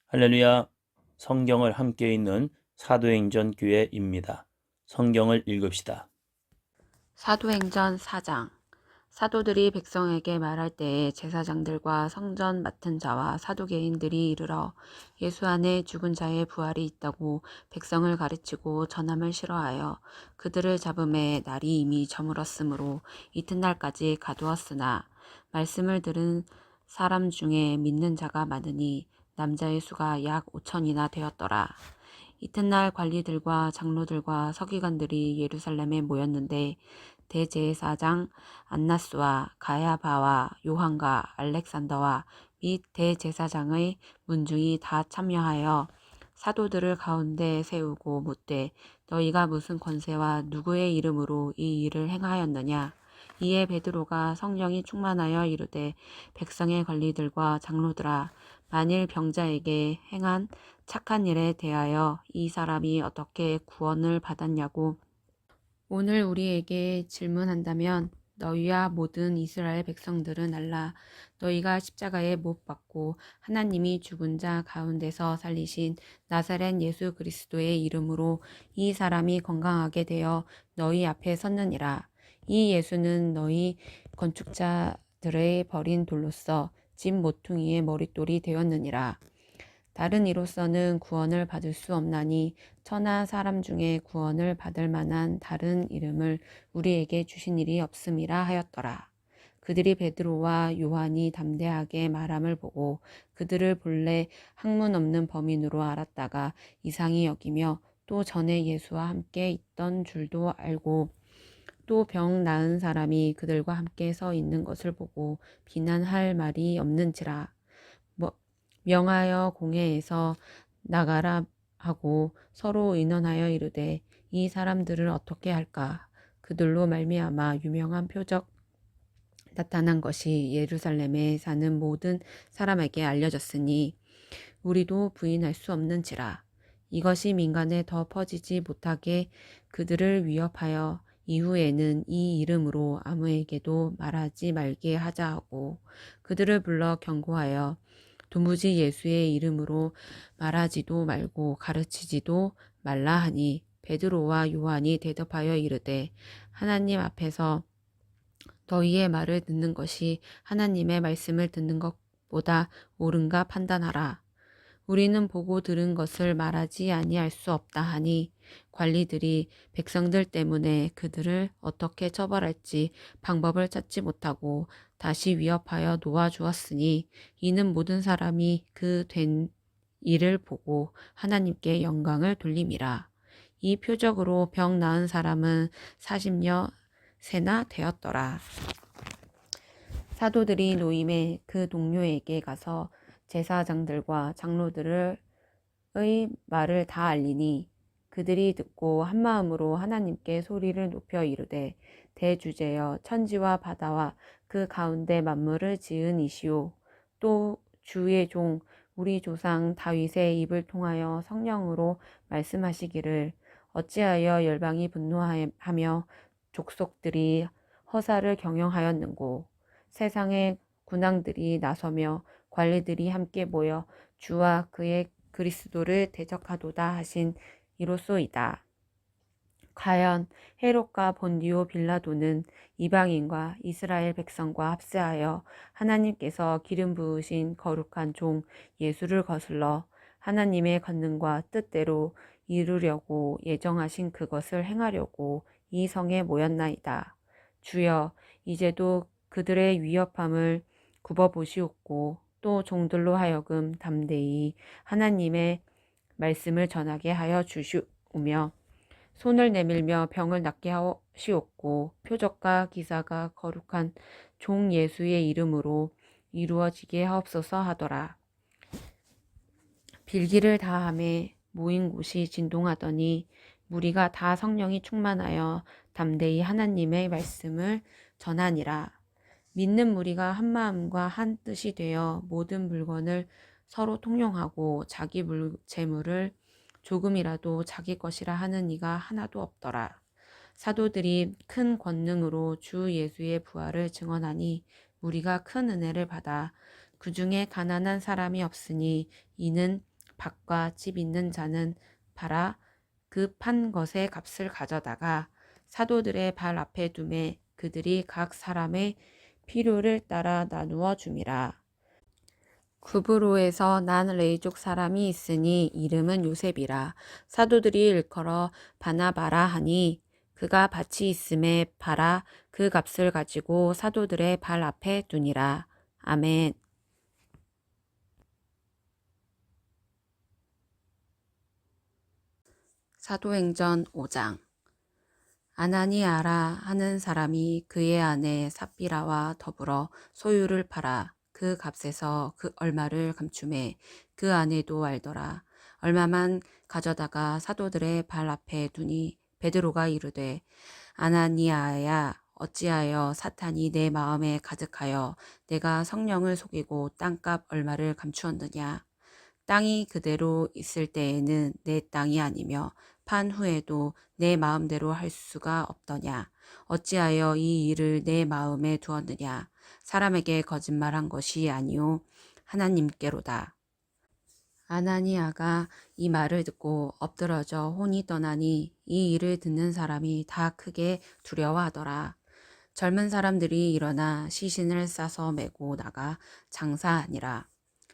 할렐루야. 성경을 함께 읽는 사도행전 교회입니다. 성경을 읽읍시다. 사도행전 4장. 사도들이 백성에게 말할 때에 제사장들과 성전 맡은 자와 사두개인들이 이르러 예수 안에 죽은 자의 부활이 있다고 백성을 가르치고 전함을 싫어하여 그들을 잡음에 날이 이미 저물었으므로 이튿날까지 가두었으나 말씀을 들은 사람 중에 믿는 자가 많으니 남자의 수가 약 5천이나 되었더라. 이튿날 관리들과 장로들과 서기관들이 예루살렘에 모였는데 대제사장 안나스와 가야바와 요한과 알렉산더와 및 대제사장의 문중이 다 참여하여 사도들을 가운데 세우고 묻되 너희가 무슨 권세와 누구의 이름으로 이 일을 행하였느냐. 이에 베드로가 성령이 충만하여 이르되 백성의 관리들과 장로들아 만일 병자에게 행한 착한 일에 대하여 이 사람이 어떻게 구원을 받았냐고 오늘 우리에게 질문한다면 너희와 모든 이스라엘 백성들은 알라. 너희가 십자가에 못 박고 하나님이 죽은 자 가운데서 살리신 나사렛 예수 그리스도의 이름으로 이 사람이 건강하게 되어 너희 앞에 섰느니라. 이 예수는 너희 건축자들의 버린 돌로서 집 모퉁이의 머릿돌이 되었느니라. 다른 이로서는 구원을 받을 수 없나니 천하 사람 중에 구원을 받을 만한 다른 이름을 우리에게 주신 일이 없음이라 하였더라. 그들이 베드로와 요한이 담대하게 말함을 보고 그들을 본래 학문 없는 범인으로 알았다가 이상히 여기며 또 전에 예수와 함께 있던 줄도 알고 또 병 나은 사람이 그들과 함께 서 있는 것을 보고 비난할 말이 없는지라. 명하여 공회에서 나가라 하고 서로 의논하여 이르되 이 사람들을 어떻게 할까. 그들로 말미암아 유명한 표적 나타난 것이 예루살렘에 사는 모든 사람에게 알려졌으니 우리도 부인할 수 없는지라. 이것이 민간에 더 퍼지지 못하게 그들을 위협하여 이후에는 이 이름으로 아무에게도 말하지 말게 하자 하고 그들을 불러 경고하여 도무지 예수의 이름으로 말하지도 말고 가르치지도 말라 하니 베드로와 요한이 대답하여 이르되 하나님 앞에서 너희의 말을 듣는 것이 하나님의 말씀을 듣는 것보다 옳은가 판단하라. 우리는 보고 들은 것을 말하지 아니할 수 없다 하니 관리들이 백성들 때문에 그들을 어떻게 처벌할지 방법을 찾지 못하고 다시 위협하여 놓아주었으니 이는 모든 사람이 그 된 일을 보고 하나님께 영광을 돌림이라. 이 표적으로 병 나은 사람은 40여 세나 되었더라. 사도들이 노임에 그 동료에게 가서 제사장들과 장로들의 말을 다 알리니 그들이 듣고 한마음으로 하나님께 소리를 높여 이르되 대주제여 천지와 바다와 그 가운데 만물을 지은 이시오 또 주의 종 우리 조상 다윗의 입을 통하여 성령으로 말씀하시기를 어찌하여 열방이 분노하며 족속들이 허사를 경영하였는고 세상의 군왕들이 나서며 관리들이 함께 모여 주와 그의 그리스도를 대적하도다 하신 이로소이다. 과연 헤롯과 본디오 빌라도는 이방인과 이스라엘 백성과 합세하여 하나님께서 기름 부으신 거룩한 종 예수를 거슬러 하나님의 권능과 뜻대로 이루려고 예정하신 그것을 행하려고 이 성에 모였나이다. 주여 이제도 그들의 위협함을 굽어보시옵고 또 종들로 하여금 담대히 하나님의 말씀을 전하게 하여 주시오며 손을 내밀며 병을 낫게 하시옵고 표적과 기사가 거룩한 종 예수의 이름으로 이루어지게 하옵소서 하더라. 빌기를 다함에 모인 곳이 진동하더니 무리가 다 성령이 충만하여 담대히 하나님의 말씀을 전하니라. 믿는 무리가 한 마음과 한 뜻이 되어 모든 물건을 서로 통용하고 자기 재물을 조금이라도 자기 것이라 하는 이가 하나도 없더라. 사도들이 큰 권능으로 주 예수의 부활을 증언하니 무리가 큰 은혜를 받아 그 중에 가난한 사람이 없으니 이는 밭과 집 있는 자는 팔아 그 판 것의 값을 가져다가 사도들의 발 앞에 두매 그들이 각 사람의 필요를 따라 나누어 줌이라. 구브로에서 난 레이족 사람이 있으니 이름은 요셉이라. 사도들이 일컬어 바나바라 하니 그가 밭이 있음에 팔아 그 값을 가지고 사도들의 발 앞에 두니라. 아멘. 사도행전 5장. 아나니아라 하는 사람이 그의 아내 삽비라와 더불어 소유를 팔아 그 값에서 그 얼마를 감추매 그 아내도 알더라. 얼마만 가져다가 사도들의 발 앞에 두니 베드로가 이르되 아나니아야 어찌하여 사탄이 내 마음에 가득하여 내가 성령을 속이고 땅값 얼마를 감추었느냐. 땅이 그대로 있을 때에는 내 땅이 아니며 판 후에도 내 마음대로 할 수가 없더냐. 어찌하여 이 일을 내 마음에 두었느냐. 사람에게 거짓말한 것이 아니요 하나님께로다. 아나니아가 이 말을 듣고 엎드러져 혼이 떠나니 이 일을 듣는 사람이 다 크게 두려워하더라. 젊은 사람들이 일어나 시신을 싸서 메고 나가 장사하니라.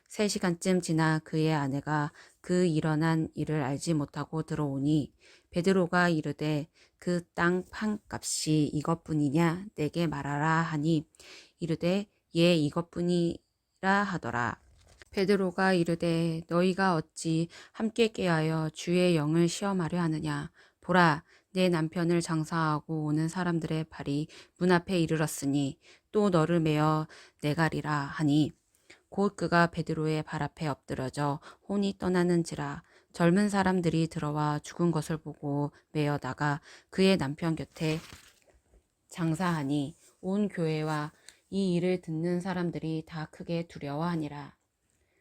3시간쯤 지나 그의 아내가 그 일어난 일을 알지 못하고 들어오니 베드로가 이르되 그 땅 판값이 이것뿐이냐 내게 말하라 하니 이르되 예 이것뿐이라 하더라. 베드로가 이르되 너희가 어찌 함께 깨하여 주의 영을 시험하려 하느냐. 보라 내 남편을 장사하고 오는 사람들의 발이 문 앞에 이르렀으니 또 너를 메어 내가리라 하니 곧 그가 베드로의 발 앞에 엎드러져 혼이 떠나는지라. 젊은 사람들이 들어와 죽은 것을 보고 메어다가 그의 남편 곁에 장사하니 온 교회와 이 일을 듣는 사람들이 다 크게 두려워하니라.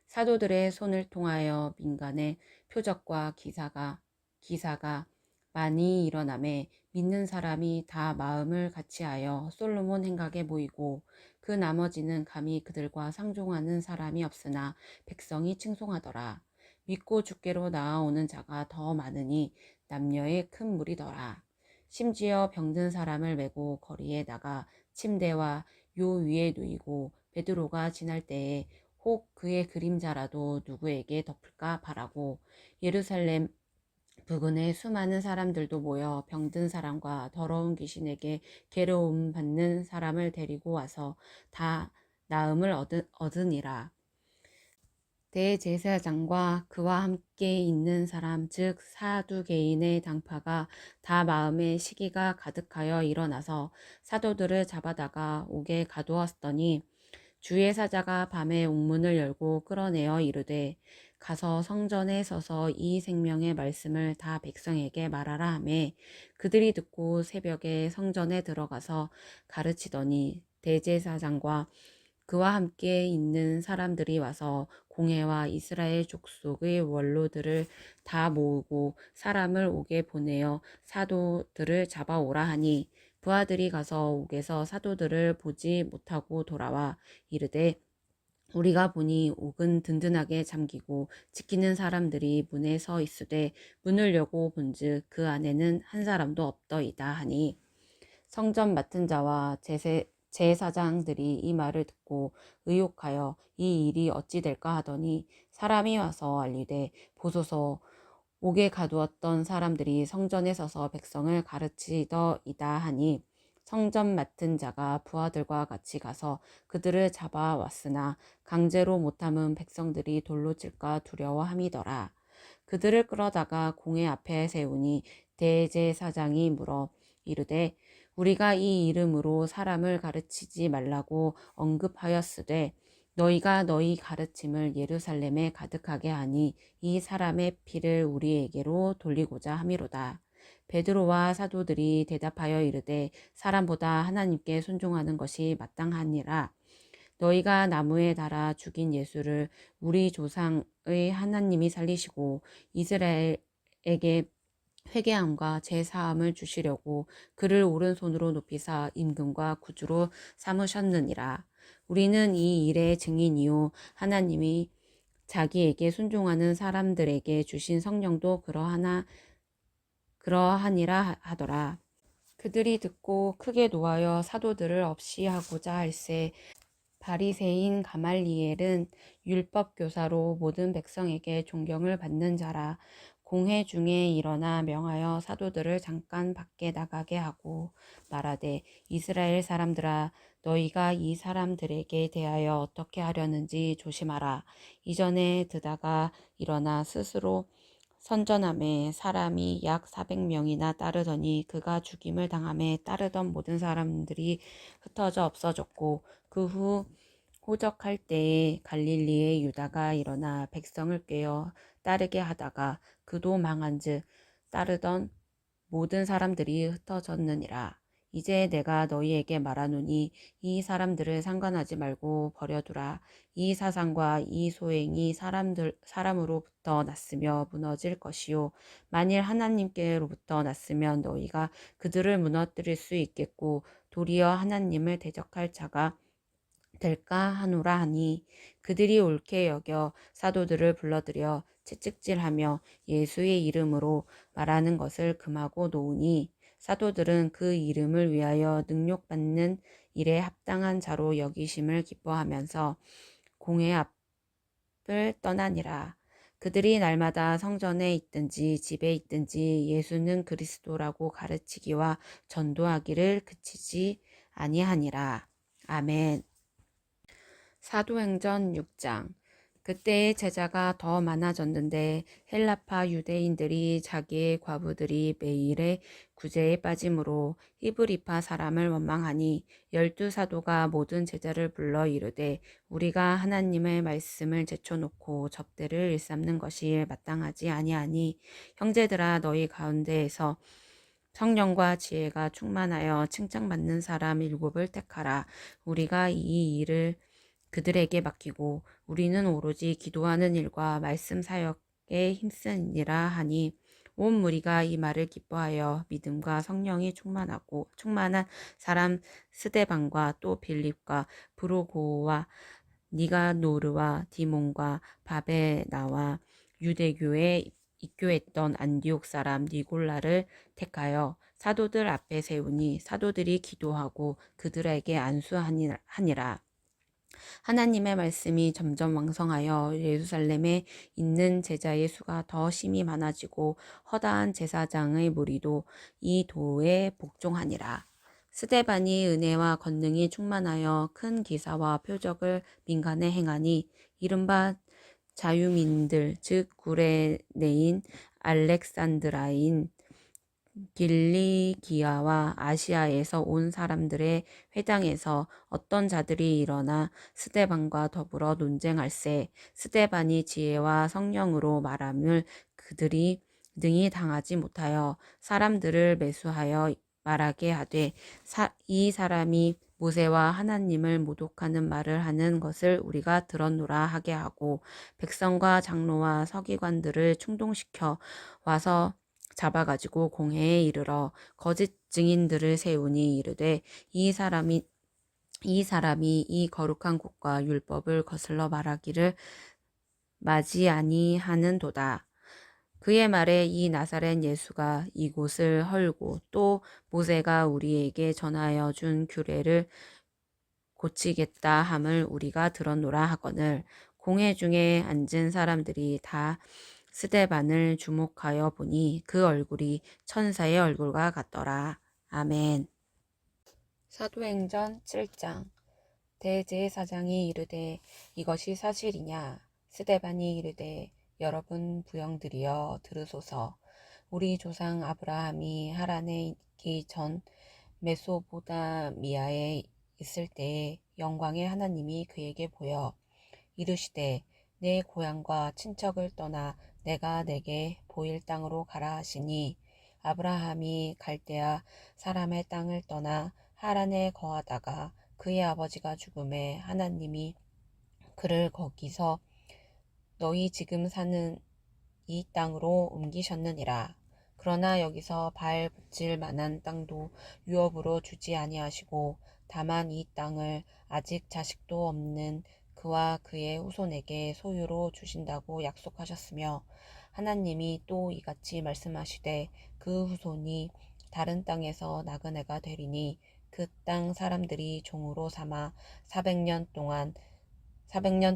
사도들의 손을 통하여 민간의 표적과 기사가 많이 일어나매 믿는 사람이 다 마음을 같이하여 솔로몬 행각에 모이고 그 나머지는 감히 그들과 상종하는 사람이 없으나 백성이 칭송하더라. 믿고 주께로 나아오는 자가 더 많으니 남녀의 큰 무리더라. 심지어 병든 사람을 메고 거리에 나가 침대와 요 위에 누이고 베드로가 지날 때에 혹 그의 그림자라도 누구에게 덮을까 바라고 예루살렘 부근에 수많은 사람들도 모여 병든 사람과 더러운 귀신에게 괴로움 받는 사람을 데리고 와서 다 나음을 얻으니라. 대제사장과 그와 함께 있는 사람 즉 사두개인의 당파가 다 마음에 시기가 가득하여 일어나서 사도들을 잡아다가 옥에 가두었더니 주의 사자가 밤에 옥문을 열고 끌어내어 이르되 가서 성전에 서서 이 생명의 말씀을 다 백성에게 말하라 하매 그들이 듣고 새벽에 성전에 들어가서 가르치더니 대제사장과 그와 함께 있는 사람들이 와서 공회와 이스라엘 족속의 원로들을 다 모으고 사람을 옥에 보내어 사도들을 잡아오라 하니 부하들이 가서 옥에서 사도들을 보지 못하고 돌아와 이르되 우리가 보니 옥은 든든하게 잠기고 지키는 사람들이 문에 서 있으되 문을 여고 본즉 그 안에는 한 사람도 없더이다 하니 성전 맡은 자와 제사장들이 이 말을 듣고 의혹하여 이 일이 어찌 될까 하더니 사람이 와서 알리되 보소서 옥에 가두었던 사람들이 성전에 서서 백성을 가르치더이다 하니 성전 맡은 자가 부하들과 같이 가서 그들을 잡아왔으나 강제로 못함은 백성들이 돌로 칠까 두려워함이더라. 그들을 끌어다가 공회 앞에 세우니 대제사장이 물어 이르되 우리가 이 이름으로 사람을 가르치지 말라고 언급하였으되 너희가 너희 가르침을 예루살렘에 가득하게 하니 이 사람의 피를 우리에게로 돌리고자 함이로다. 베드로와 사도들이 대답하여 이르되 사람보다 하나님께 순종하는 것이 마땅하니라. 너희가 나무에 달아 죽인 예수를 우리 조상의 하나님이 살리시고 이스라엘에게 회개함과 제사함을 주시려고 그를 오른손으로 높이사 임금과 구주로 삼으셨느니라. 우리는 이 일의 증인이요 하나님이 자기에게 순종하는 사람들에게 주신 성령도 그러하니라 하더라. 그들이 듣고 크게 노하여 사도들을 없이 하고자 할세. 바리새인 가말리엘은 율법 교사로 모든 백성에게 존경을 받는 자라. 공회 중에 일어나 명하여 사도들을 잠깐 밖에 나가게 하고 말하되, 이스라엘 사람들아, 너희가 이 사람들에게 대하여 어떻게 하려는지 조심하라. 이전에 드다가 일어나 스스로 선전함에 사람이 약 400명이나 따르더니 그가 죽임을 당함에 따르던 모든 사람들이 흩어져 없어졌고, 그 후 호적할 때에 갈릴리의 유다가 일어나 백성을 꾀어 따르게 하다가 그도 망한즉 따르던 모든 사람들이 흩어졌느니라. 이제 내가 너희에게 말하노니 이 사람들을 상관하지 말고 버려두라. 이 사상과 이 소행이 사람으로부터 났으며 무너질 것이요, 만일 하나님께로부터 났으면 너희가 그들을 무너뜨릴 수 있겠고 도리어 하나님을 대적할 자가 될까 하노라 하니, 그들이 옳게 여겨 사도들을 불러들여 채찍질하며 예수의 이름으로 말하는 것을 금하고 놓으니, 사도들은 그 이름을 위하여 능욕받는 일에 합당한 자로 여기심을 기뻐하면서 공회 앞을 떠나니라. 그들이 날마다 성전에 있든지 집에 있든지 예수는 그리스도라고 가르치기와 전도하기를 그치지 아니하니라. 아멘. 사도행전 6장. 그때의 제자가 더 많아졌는데 헬라파 유대인들이 자기의 과부들이 매일의 구제에 빠짐으로 히브리파 사람을 원망하니, 12사도가 모든 제자를 불러 이르되, 우리가 하나님의 말씀을 제쳐놓고 접대를 일삼는 것이 마땅하지 아니하니, 형제들아, 너희 가운데에서 성령과 지혜가 충만하여 칭찬받는 사람 7을 택하라. 우리가 이 일을 그들에게 맡기고 우리는 오로지 기도하는 일과 말씀 사역에 힘쓰니라 하니, 온 무리가 이 말을 기뻐하여 믿음과 성령이 충만한 사람 스데반과 또 빌립과 브로고와 니가노르와 디몬과 바베나와 유대교에 입교했던 안디옥 사람 니골라를 택하여 사도들 앞에 세우니, 사도들이 기도하고 그들에게 안수하니라. 하나님의 말씀이 점점 왕성하여 예루살렘에 있는 제자의 수가 더 심히 많아지고 허다한 제사장의 무리도 이 도에 복종하니라. 스데반이 은혜와 권능이 충만하여 큰 기사와 표적을 민간에 행하니, 이른바 자유민들 즉 구레네인, 알렉산드라인, 길리기아와 아시아에서 온 사람들의 회당에서 어떤 자들이 일어나 스데반과 더불어 논쟁할세. 스데반이 지혜와 성령으로 말함을 그들이 능히 당하지 못하여 사람들을 매수하여 말하게 하되, 이 사람이 모세와 하나님을 모독하는 말을 하는 것을 우리가 들었노라 하게 하고, 백성과 장로와 서기관들을 충동시켜 와서 잡아가지고 공회에 이르러 거짓 증인들을 세우니 이르되, 이 사람이 이 거룩한 곳과 율법을 거슬러 말하기를 마지 아니하는도다. 그의 말에 이 나사렛 예수가 이곳을 헐고 또 모세가 우리에게 전하여 준 규례를 고치겠다 함을 우리가 들었노라 하거늘, 공회 중에 앉은 사람들이 다 스데반을 주목하여 보니 그 얼굴이 천사의 얼굴과 같더라. 아멘. 사도행전 7장. 대제사장이 이르되, 이것이 사실이냐? 스데반이 이르되, 여러분 부영들이여 들으소서. 우리 조상 아브라함이 하란에 있기 전 메소포다미아에 있을 때에 영광의 하나님이 그에게 보여 이르시되, 내 고향과 친척을 떠나 내가 내게 보일 땅으로 가라 하시니, 아브라함이 갈대아 사람의 땅을 떠나 하란에 거하다가 그의 아버지가 죽음에 하나님이 그를 거기서 너희 지금 사는 이 땅으로 옮기셨느니라. 그러나 여기서 발 붙일 만한 땅도 유업으로 주지 아니하시고, 다만 이 땅을 아직 자식도 없는 그와 그의 후손에게 소유로 주신다고 약속하셨으며 하나님이 또 이같이 말씀하시되 그 후손이 다른 땅에서 나그네가 되리니 그 땅 사람들이 종으로 삼아 400년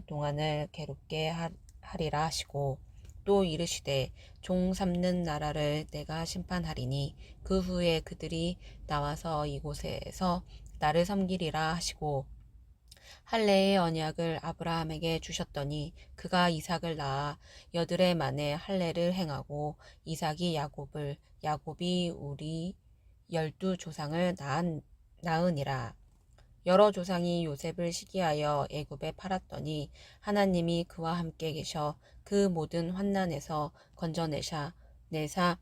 동안을 괴롭게 하리라 하시고 또 이르시되 종 삼는 나라를 내가 심판하리니 그 후에 그들이 나와서 이곳에서 나를 섬기리라 하시고 할례의 언약을 아브라함에게 주셨더니 그가 이삭을 낳아 여드레 만에 할례를 행하고 이삭이 야곱을 야곱이 우리 12조상을 낳으니라. 여러 조상이 요셉을 시기하여 애굽에 팔았더니 하나님이 그와 함께 계셔 그 모든 환난에서 내사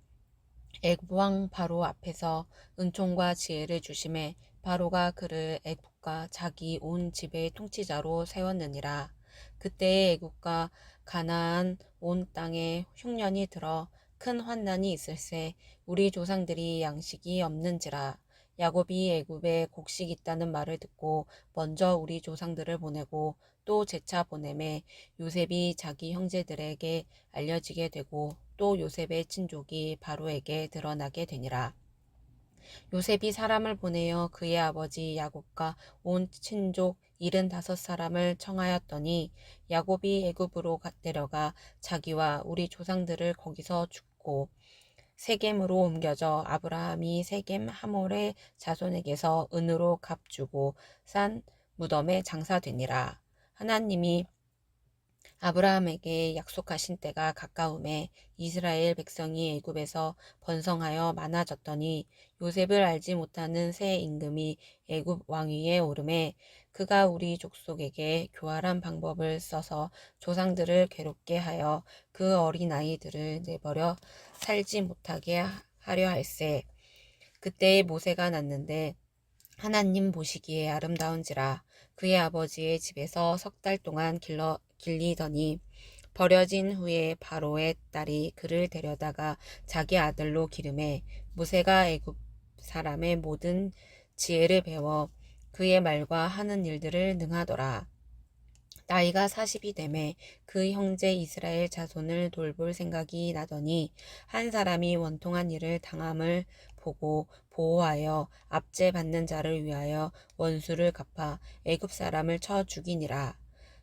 애굽 왕 바로 앞에서 은총과 지혜를 주심에 바로가 그를 애굽과 자기 온 집의 통치자로 세웠느니라. 그때에 애굽과 가나안 온 땅에 흉년이 들어 큰 환난이 있을세 우리 조상들이 양식이 없는지라. 야곱이 애굽에 곡식 있다는 말을 듣고 먼저 우리 조상들을 보내고 또 재차 보내매 요셉이 자기 형제들에게 알려지게 되고 또 요셉의 친족이 바로에게 드러나게 되니라. 요셉이 사람을 보내어 그의 아버지 야곱과 온 친족 75사람을 청하였더니 야곱이 애굽으로 내려가 자기와 우리 조상들을 거기서 죽고 세겜으로 옮겨져 아브라함이 세겜 하몰의 자손에게서 은으로 값주고 싼 무덤에 장사되니라. 하나님이 아브라함에게 약속하신 때가 가까움에 이스라엘 백성이 애굽에서 번성하여 많아졌더니 요셉을 알지 못하는 새 임금이 애굽 왕위에 오르매 그가 우리 족속에게 교활한 방법을 써서 조상들을 괴롭게 하여 그 어린아이들을 내버려 살지 못하게 하려 할세. 그때에 모세가 났는데 하나님 보시기에 아름다운지라. 그의 아버지의 집에서 3달 동안 길리더니 버려진 후에 바로의 딸이 그를 데려다가 자기 아들로 기르매 모세가 애굽 사람의 모든 지혜를 배워 그의 말과 하는 일들을 능하더라. 나이가 40이 되매 그 형제 이스라엘 자손을 돌볼 생각이 나더니 한 사람이 원통한 일을 당함을 보고 보호하여 압제 받는 자를 위하여 원수를 갚아 애굽 사람을 쳐 죽이니라.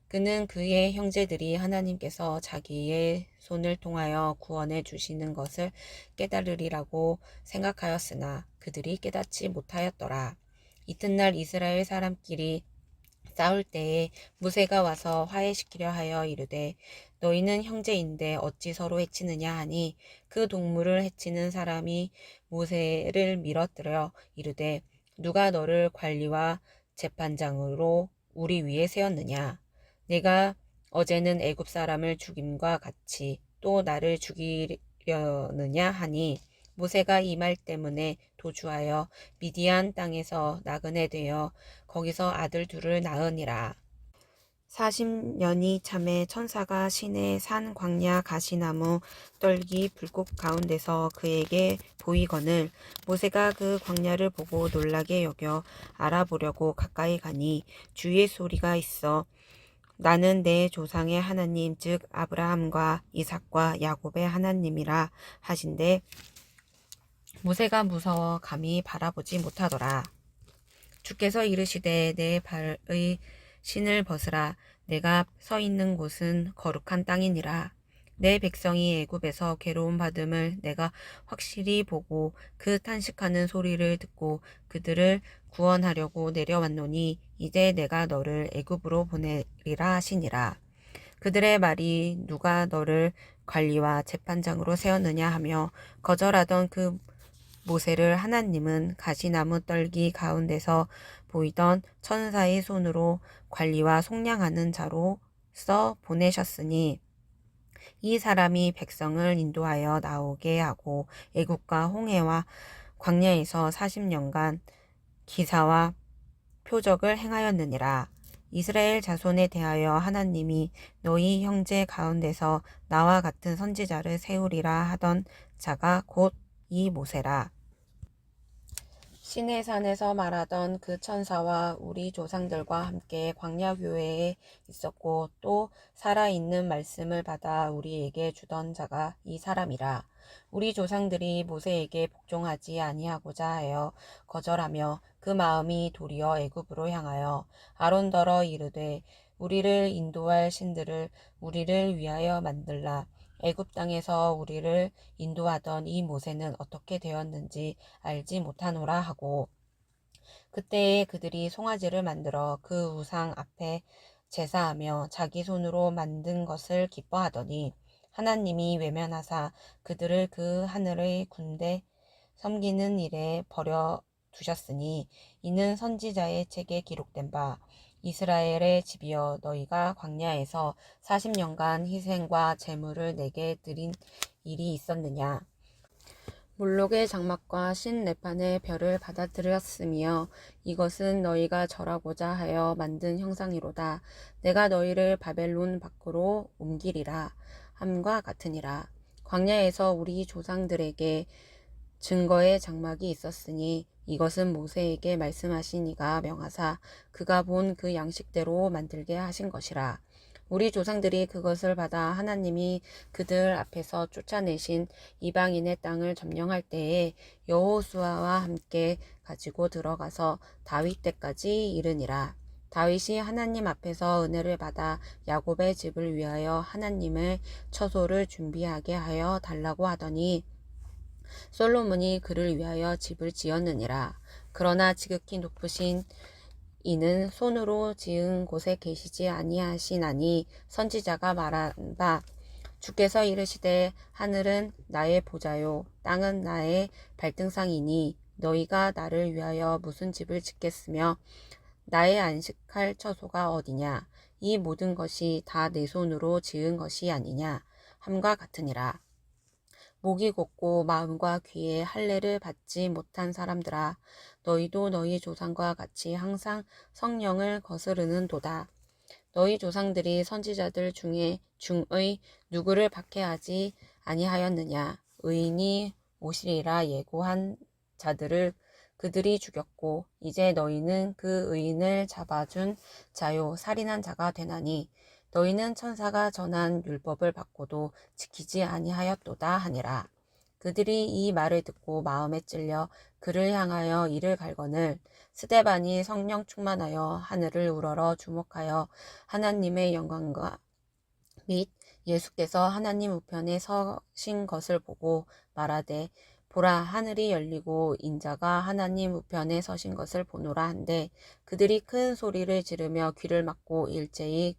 그는 그의 형제들이 하나님께서 자기의 손을 통하여 구원해 주시는 것을 깨달으리라고 생각하였으나 그들이 깨닫지 못하였더라. 이튿날 이스라엘 사람끼리 싸울 때에 무세가 와서 화해시키려 하여 이르되 너희는 형제인데 어찌 서로 해치느냐 하니 그 동물을 해치는 사람이 모세를 밀어뜨려 이르되 누가 너를 관리와 재판장으로 우리 위에 세웠느냐 내가 어제는 애굽 사람을 죽임과 같이 또 나를 죽이려느냐 하니 모세가 이 말 때문에 도주하여 미디안 땅에서 나그네 되어 거기서 아들 둘을 낳으니라. 40년이 참에 천사가 시내 산 광야 가시나무 떨기 불꽃 가운데서 그에게 보이거늘 모세가 그 광야를 보고 놀라게 여겨 알아보려고 가까이 가니 주의 소리가 있어 나는 내 조상의 하나님 즉 아브라함과 이삭과 야곱의 하나님이라 하신대 모세가 무서워 감히 바라보지 못하더라. 주께서 이르시되 내 발의 신을 벗으라. 내가 서 있는 곳은 거룩한 땅이니라. 내 백성이 애굽에서 괴로움 받음을 내가 확실히 보고 그 탄식하는 소리를 듣고 그들을 구원하려고 내려왔노니 이제 내가 너를 애굽으로 보내리라 하시니라. 그들의 말이 누가 너를 관리와 재판장으로 세웠느냐 하며 거절하던 그 모세를 하나님은 가시나무 떨기 가운데서 보이던 천사의 손으로 관리와 속량하는 자로 써 보내셨으니 이 사람이 백성을 인도하여 나오게 하고 애국과 홍해와 광야에서 40년간 기사와 표적을 행하였느니라. 이스라엘 자손에 대하여 하나님이 너희 형제 가운데서 나와 같은 선지자를 세우리라 하던 자가 곧 이 모세라. 시내산에서 말하던 그 천사와 우리 조상들과 함께 광야 교회에 있었고 또 살아있는 말씀을 받아 우리에게 주던 자가 이 사람이라. 우리 조상들이 모세에게 복종하지 아니하고자 하여 거절하며 그 마음이 도리어 애굽으로 향하여 아론더러 이르되 우리를 인도할 신들을 우리를 위하여 만들라. 애굽 땅에서 우리를 인도하던 이 모세는 어떻게 되었는지 알지 못하노라 하고, 그때에 그들이 송아지를 만들어 그 우상 앞에 제사하며 자기 손으로 만든 것을 기뻐하더니 하나님이 외면하사 그들을 그 하늘의 군대 섬기는 일에 버려 두셨으니 이는 선지자의 책에 기록된 바 이스라엘의 집이여 너희가 광야에서 40년간 희생과 제물을 내게 드린 일이 있었느냐. 몰록의 장막과 신레판의 별을 받아들였으며 이것은 너희가 절하고자 하여 만든 형상이로다. 내가 너희를 바벨론 밖으로 옮기리라 함과 같으니라. 광야에서 우리 조상들에게 증거의 장막이 있었으니 이것은 모세에게 말씀하신 이가 명하사 그가 본 그 양식대로 만들게 하신 것이라. 우리 조상들이 그것을 받아 하나님이 그들 앞에서 쫓아내신 이방인의 땅을 점령할 때에 여호수아와 함께 가지고 들어가서 다윗 때까지 이르니라. 다윗이 하나님 앞에서 은혜를 받아 야곱의 집을 위하여 하나님의 처소를 준비하게 하여 달라고 하더니 솔로몬이 그를 위하여 집을 지었느니라. 그러나 지극히 높으신 이는 손으로 지은 곳에 계시지 아니하시나니 선지자가 말한 바 주께서 이르시되 하늘은 나의 보좌요 땅은 나의 발등상이니 너희가 나를 위하여 무슨 집을 짓겠으며 나의 안식할 처소가 어디냐. 이 모든 것이 다 내 손으로 지은 것이 아니냐 함과 같으니라. 목이 곧고 마음과 귀에 할례를 받지 못한 사람들아, 너희도 너희 조상과 같이 항상 성령을 거스르는 도다. 너희 조상들이 선지자들 중의 누구를 박해하지 아니하였느냐. 의인이 오시리라 예고한 자들을 그들이 죽였고 이제 너희는 그 의인을 잡아준 자요 살인한 자가 되나니 너희는 천사가 전한 율법을 받고도 지키지 아니하였도다 하니라. 그들이 이 말을 듣고 마음에 찔려 그를 향하여 이를 갈거늘 스데반이 성령 충만하여 하늘을 우러러 주목하여 하나님의 영광과 및 예수께서 하나님 우편에 서신 것을 보고 말하되 보라 하늘이 열리고 인자가 하나님 우편에 서신 것을 보노라 한데 그들이 큰 소리를 지르며 귀를 막고 일제히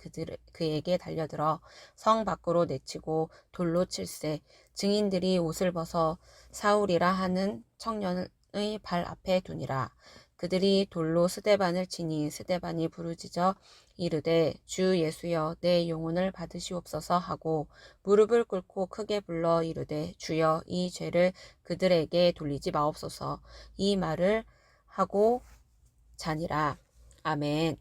그에게 달려들어 성 밖으로 내치고 돌로 칠세. 증인들이 옷을 벗어 사울이라 하는 청년의 발 앞에 두니라. 그들이 돌로 스데반을 치니 스데반이 부르짖어 이르되 주 예수여 내 영혼을 받으시옵소서 하고 무릎을 꿇고 크게 불러 이르되 주여 이 죄를 그들에게 돌리지 마옵소서. 이 말을 하고 자니라. 아멘.